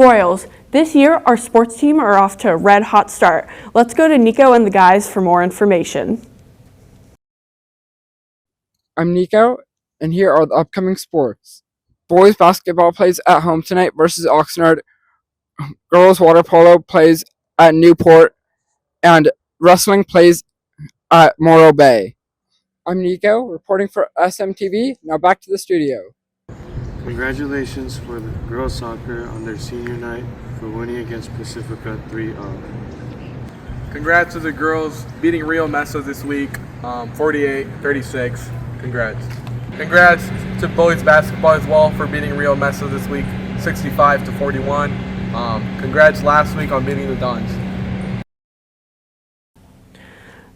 Broyles, this year our sports team are off to a red-hot start. Let's go to Nico and the guys for more information. I'm Nico, and here are the upcoming sports. Boys basketball plays at home tonight versus Oxnard. Girls water polo plays at Newport, and wrestling plays at Morro Bay. I'm Nico, reporting for SMTV. Now back to the studio. Congratulations for the girls soccer on their senior night for winning against Pacifica 3-0. Congrats to the girls beating Rio Mesa this week, 48-36. Congrats. Congrats to boys basketball as well for beating Rio Mesa this week, 65-41. Congrats last week on beating the Dons.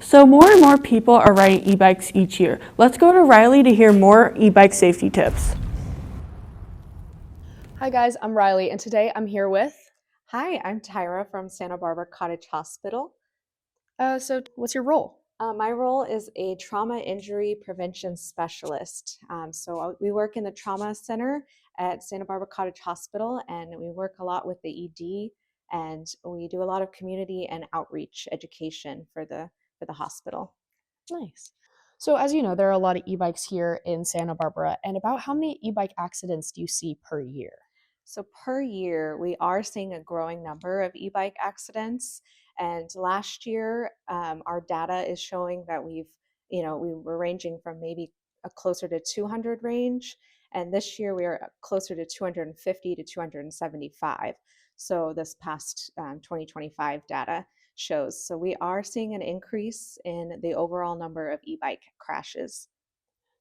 So more and more people are riding e-bikes each year. Let's go to Riley to hear more e-bike safety tips. Hi guys, I'm Riley, and today I'm here with... Hi, I'm Tyra from Santa Barbara Cottage Hospital. So what's your role? My role is a trauma injury prevention specialist. So we work in the trauma center at Santa Barbara Cottage Hospital, and we work a lot with the ED, and we do a lot of community and outreach education for the hospital. Nice. So as you know, there are a lot of e-bikes here in Santa Barbara, and about how many e-bike accidents do you see per year? So per year, we are seeing a growing number of e-bike accidents. And last year, our data is showing that we were ranging from maybe a closer to 200 range. And this year we are closer to 250 to 275. So this past 2025 data shows. So we are seeing an increase in the overall number of e-bike crashes.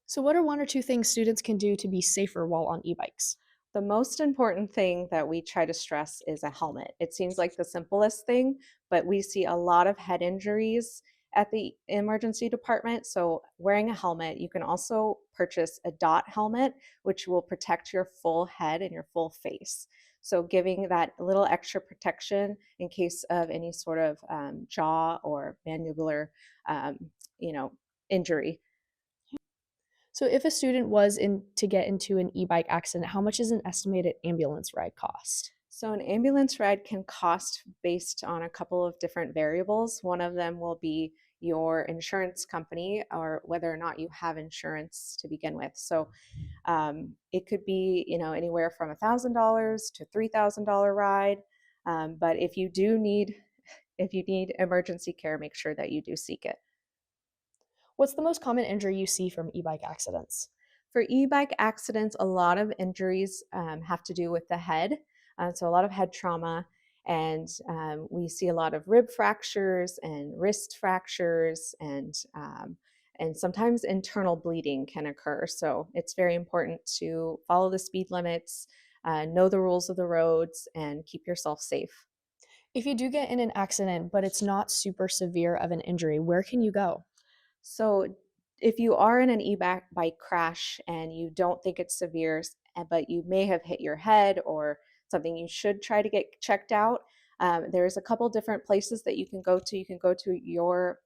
So what are one or two things students can do to be safer while on e-bikes? The most important thing that we try to stress is a helmet. It seems like the simplest thing, but we see a lot of head injuries at the emergency department. So wearing a helmet, you can also purchase a dot helmet, which will protect your full head and your full face. So giving that little extra protection in case of any sort of jaw or mandibular, injury. So if a student was to get into an e-bike accident, how much does an estimated ambulance ride cost? So an ambulance ride can cost based on a couple of different variables. One of them will be your insurance company or whether or not you have insurance to begin with. So it could be, anywhere from $1,000 to $3,000 ride. But if you need emergency care, make sure that you do seek it. What's the most common injury you see from e-bike accidents? For e-bike accidents, a lot of injuries have to do with the head. So a lot of head trauma, and we see a lot of rib fractures and wrist fractures, and sometimes internal bleeding can occur. So it's very important to follow the speed limits, know the rules of the roads, and keep yourself safe. If you do get in an accident, but it's not super severe of an injury, where can you go? So if you are in an e-bike crash and you don't think it's severe, but you may have hit your head or something, you should try to get checked out. There's a couple different places that you can go to. You can go to your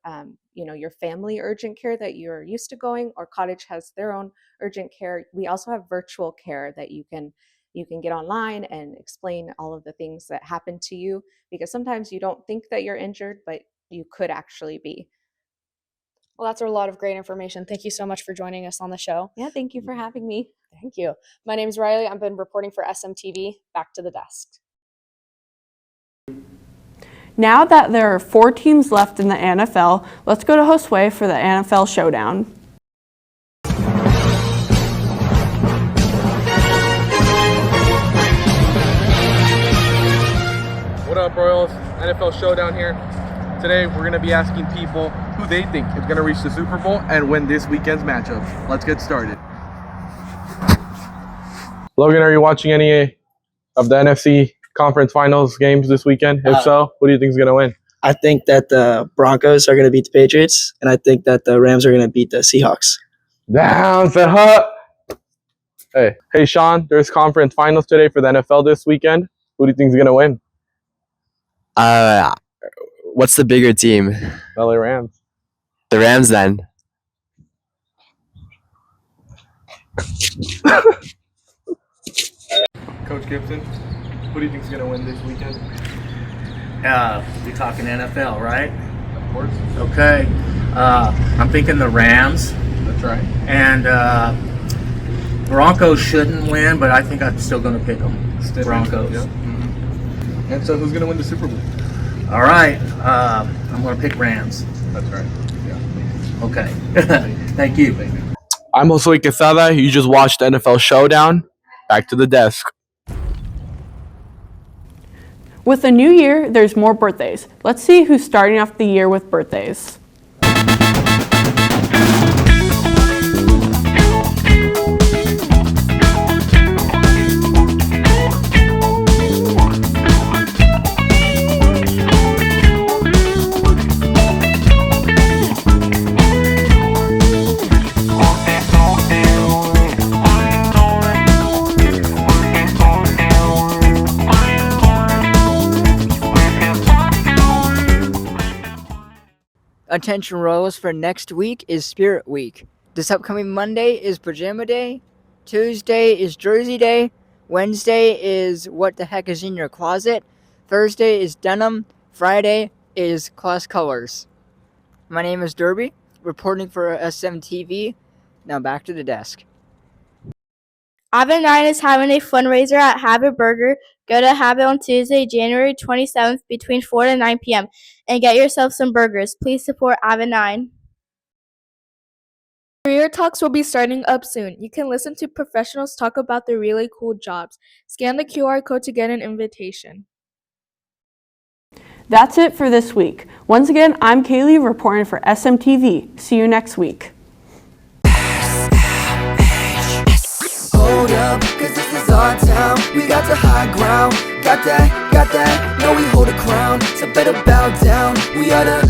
family urgent care that you're used to going, or Cottage has their own urgent care. We also have virtual care that you can get online and explain all of the things that happen to you, because sometimes you don't think that you're injured, but you could actually be. Well, that's a lot of great information. Thank you so much for joining us on the show. Yeah, thank you for having me. Thank you. My name is Riley. I've been reporting for SMTV. Back to the desk. Now that there are 4 teams left in the NFL, let's go to Josue for the NFL Showdown. What up, Royals? NFL Showdown here. Today we're going to be asking people who they think is going to reach the Super Bowl and win this weekend's matchups. Let's get started. Logan, are you watching any of the NFC Conference Finals games this weekend? If so, who do you think is going to win? I think that the Broncos are going to beat the Patriots, and I think that the Rams are going to beat the Seahawks. Down the hut. Hey, Sean, there's conference finals today for the NFL this weekend. Who do you think is going to win? What's the bigger team? LA Rams. The Rams, then. Coach Gibson, Who do you think is going to win this weekend? We're talking NFL, right? Of course. Okay. I'm thinking the Rams. That's right. And Broncos shouldn't win, but I think I'm still going to pick them. Broncos. Yeah. And so who's going to win the Super Bowl? All right. I'm going to pick Rams. That's right. Yeah. Okay. Thank you. I'm Josue Quesada. You just watched the NFL Showdown. Back to the desk. With the new year, there's more birthdays. Let's see who's starting off the year with birthdays. Attention rows for next week is Spirit Week. This upcoming Monday is Pajama Day. Tuesday is Jersey Day. Wednesday is What the Heck is in Your Closet. Thursday is Denim. Friday is Class Colors. My name is Derby, reporting for SMTV. Now back to the desk. Habit 9 is having a fundraiser at Habit Burger. Go to Habit on Tuesday, January 27th between 4 to 9 p.m. and get yourself some burgers. Please support Habit 9. Career Talks will be starting up soon. You can listen to professionals talk about their really cool jobs. Scan the QR code to get an invitation. That's it for this week. Once again, I'm Kaylee reporting for SMTV. See you next week. Hold up, cause this is our town. We got the high ground. Got that, know we hold a crown. So better bow down. We are the